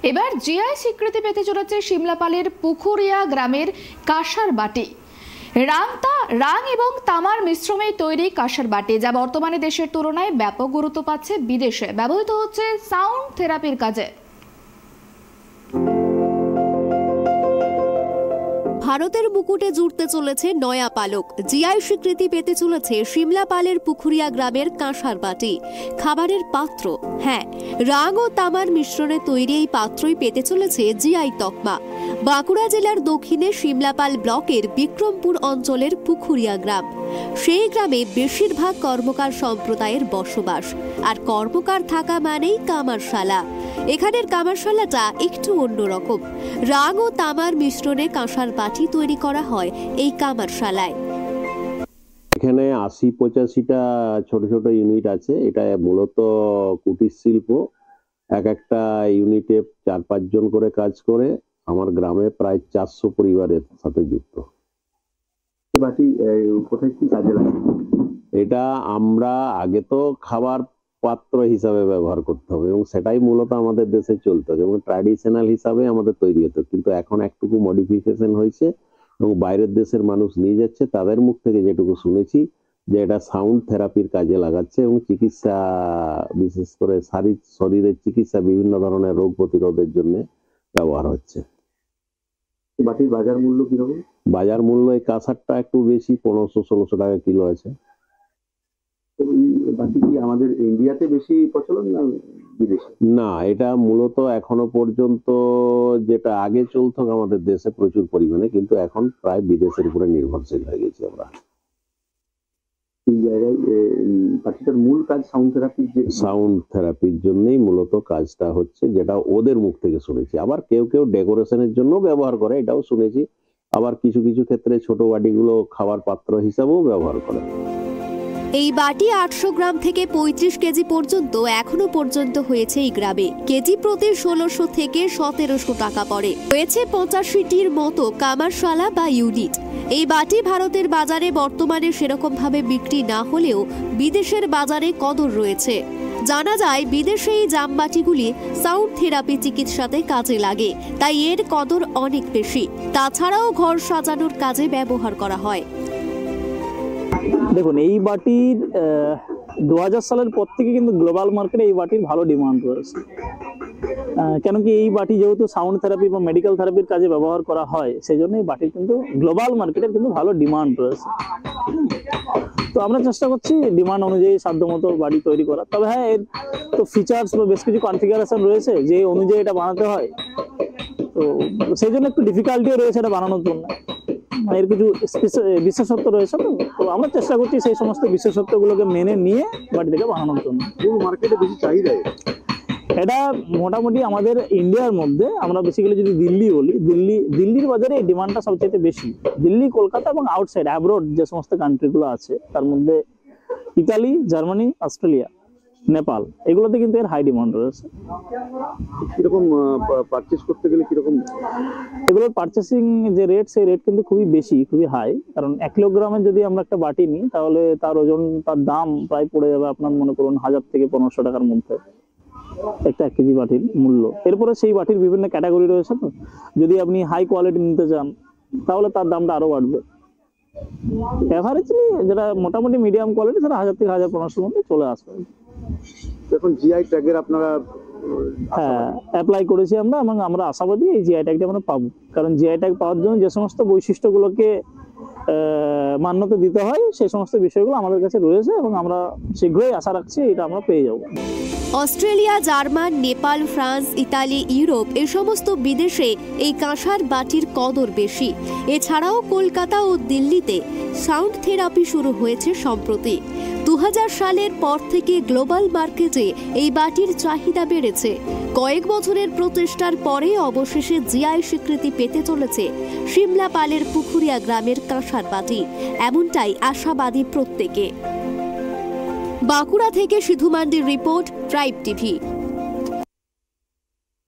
এবার জিআই স্বীকৃতি পেতে চলেছে সিমলাপালের পুকুরিয়া গ্রামের কাঁসার বাটি। রাং এবং তামার মিশ্রণে তৈরি কাঁসার বাটি, যা বর্তমানে দেশের তুলনায় ব্যাপক গুরুত্ব পাচ্ছে বিদেশে, ব্যবহৃত হচ্ছে সাউন্ড থেরাপির কাজে। ভারতের মুকুটে জুড়তে চলেছে নয়া পালক। জিআই স্বীকৃতি পেতে চলেছে সিমলাপালের পুকুরিয়া গ্রামের কাঁসার বাটি, খাবারের পাত্র। হ্যাঁ, রাং ও তামার মিশ্রণে তৈরি এই পাত্রই পেতে চলেছে জিআই তকমা। বাঁকুড়া জেলার দক্ষিণে সিমলাপাল ব্লকের বিক্রমপুর অঞ্চলের পুকুরিয়া গ্রাম। সেই গ্রামে বেশিরভাগ কর্মকার সম্প্রদায়ের বসবাস, আর কর্মকার থাকা মানেই কামারশালা। এখানের কামারশালাটা একটু অন্যরকম। রাং ও তামার মিশ্রণে কাঁসার বাটি তৈরি করা হয় এই কামারশালায়। এখানে ৮০-৮৫টা ছোট ছোট ইউনিট আছে। এটা মূলত কুটির শিল্প। একটা ইউনিটে ৪-৫ জন করে কাজ করে। আমার গ্রামে প্রায় ৪০০ পরিবারের সাথে যুক্ত। বাটি কোথায় কি কাজে লাগে? এটা আমরা আগে তো খাবার পাত্র হিসাবে ব্যবহার করতে হবে এবং সেটাই মূলত আমাদের দেশে চলতো এবং ট্র্যাডিশনাল হিসাবে আমাদের তৈরি হতো, কিন্তু এখন একটুকু মডিফিকেশন হয়েছে এবং বাইরের দেশের মানুষ নিয়ে যাচ্ছে। তাদের মুখ থেকে যেটুকু শুনেছি যে এটা সাউন্ড থেরাপির কাজে লাগাচ্ছে এবং চিকিৎসা, বিশেষ করে শরীরের চিকিৎসা, বিভিন্ন ধরনের রোগ প্রতিরোধের জন্য ব্যবহার হচ্ছে। বাটির বাজার মূল্য কিরকম? বাজার মূল্য এই কাঁসারটা একটু বেশি, ১৫০০-১৬০০ টাকা কিলো আছে। বাটি কি আমাদের ইন্ডিয়াতে বেশি প্রচলন না বিদেশে? না, এটা মূলত এখনো পর্যন্ত যেটা আগে চলতো আমাদের দেশে প্রচুর পরিমাণে, কিন্তু এখন প্রায় বিদেশের উপরে নির্ভরশীল হয়ে গেছি আমরা। এই জায়গায় বাটিটার মূল কাজ সাউন্ড থেরাপির জন্যই মূলত কাজটা হচ্ছে, যেটা ওদের মুখ থেকে শুনেছি। আবার কেউ কেউ ডেকোরেশনের জন্য ব্যবহার করে, এটাও শুনেছি। আবার কিছু কিছু ক্ষেত্রে ছোট বাটিগুলো খাবার পাত্র হিসাবেও ব্যবহার করে। এই বাটি ৮০০ গ্রাম থেকে ৩৫ কেজি পর্যন্ত এখনো পর্যন্ত হয়েছে এই গ্রামে। কেজি প্রতি ১৬০০ থেকে ১৭০০ টাকা পড়ে। রয়েছে ৮৫টির মতো কামারশালা বা ইউনিট। এই বাটি ভারতের বাজারে বর্তমানে সেরকম ভাবে বিক্রি না হলেও বিদেশের বাজারে কদর রয়েছে। জানা যায় বিদেশে এই জামবাটিগুলি সাউন্ড থেরাপি চিকিৎসাতে কাজে লাগে, তাই এর কদর অনেক বেশি। তাছাড়াও ঘর সাজানোর কাজে ব্যবহার করা হয়। দেখুন, এই বাটির ২০০০ সালের পর থেকে কিন্তু গ্লোবাল মার্কেটে এই বাটির ভালো ডিমান্ড রয়েছে। কেন কি, এই বাটি যেহেতু সাউন্ড থেরাপি বা মেডিকেল থেরাপির কাজে ব্যবহার করা হয়, সেই জন্য এই বাটির কিন্তু গ্লোবাল মার্কেটের কিন্তু ভালো ডিমান্ড রয়েছে। তো আমরা চেষ্টা করছি ডিমান্ড অনুযায়ী সাধ্যমতো বাড়ি তৈরি করা। তবে হ্যাঁ, এর তো ফিচার্স বা বেশ কিছু কনফিগারেশন রয়েছে যে অনুযায়ী এটা বানাতে হয়, তো সেই জন্য একটু ডিফিকাল্টিও রয়েছে এটা বানানোর জন্য। এর কিছু বিশেষত্ব রয়েছে, তো আমরা চেষ্টা করছি সেই সমস্ত বিশেষত্বগুলোকে মেনে নিয়ে বাড়িটাকে বানানোর জন্য। মার্কেটে বেশি চাহিদা এটা মোটামুটি আমাদের ইন্ডিয়ার মধ্যে, আমরা বেসিক্যালি যদি দিল্লি বলি, দিল্লির বাজারে এই ডিমান্ডটা সবচেয়ে বেশি। দিল্লি, কলকাতা এবং আউটসাইড অ্যাব্রোড যে সমস্ত কান্ট্রিগুলো আছে, তার মধ্যে ইতালি, জার্মানি, অস্ট্রেলিয়া, নেপাল, এগুলোতে কিন্তু এর হাই ডিমান্ড রয়েছে। কিরকম পারচেস করতে গেলে কিরকম এগুলোর পারচেসিং যে রেট, সেই রেট কিন্তু খুবই বেশি, খুবই হাই। কারণ ১ কিলোগ্রামের যদি আমরা একটা বাটি নিই, তাহলে তার ওজন, তার দাম প্রায় পড়ে যাবে আপনার মনে করুন ১০০০ থেকে ১৫০০ টাকার মধ্যে একটা ১ কেজি বাটির মূল্য। এরপরে সেই বাটির বিভিন্ন ক্যাটাগরি রয়েছে। তো যদি আপনি হাই কোয়ালিটি নিতে চান, তাহলে তার দামটা আরো বাড়বে। এভারেজলি যেটা মোটামুটি মিডিয়াম কোয়ালিটি, সেটা ১০০০ থেকে ১৫০০ মধ্যে চলে আসবে। এখন জিআই ট্যাগের আপনারা হ্যাঁ অ্যাপ্লাই করেছি আমরা, এবং আমরা আশাবাদী এই জিআই ট্যাগটা আমরা পাবো। কারণ জিআই ট্যাগ পাওয়ার জন্য যে সমস্ত বৈশিষ্ট্যগুলোকে মান্যতা দিতে হয়, সেই সমস্ত বিষয়গুলো আমাদের কাছে রয়েছে এবং আমরা শীঘ্রই আশা রাখছি এটা আমরা পেয়ে যাব। Australia, German, Nepal, France, Italy, Europe, এই সমস্ত বিদেশে এই কাঁসার বাটির কদর বেশি। এছাড়াও কলকাতা ও দিল্লিতে সাউন্ড থেরাপি শুরু হয়েছে সম্প্রতি। ২০০০ সালের পর থেকে গ্লোবাল মার্কেটে এই বাটির চাহিদা বেড়েছে। কয়েক বছরের প্রচেষ্টার পরে অবশেষে জিআই স্বীকৃতি পেতে চলেছে সিমলাপালের পুকুরিয়া গ্রামের কাঁসার বাটি, এমনটাই আশাবাদী প্রত্যেকে। বাঁকুড়া থেকে সিধু মান্ডির রিপোর্ট, ট্রাইব টিভি।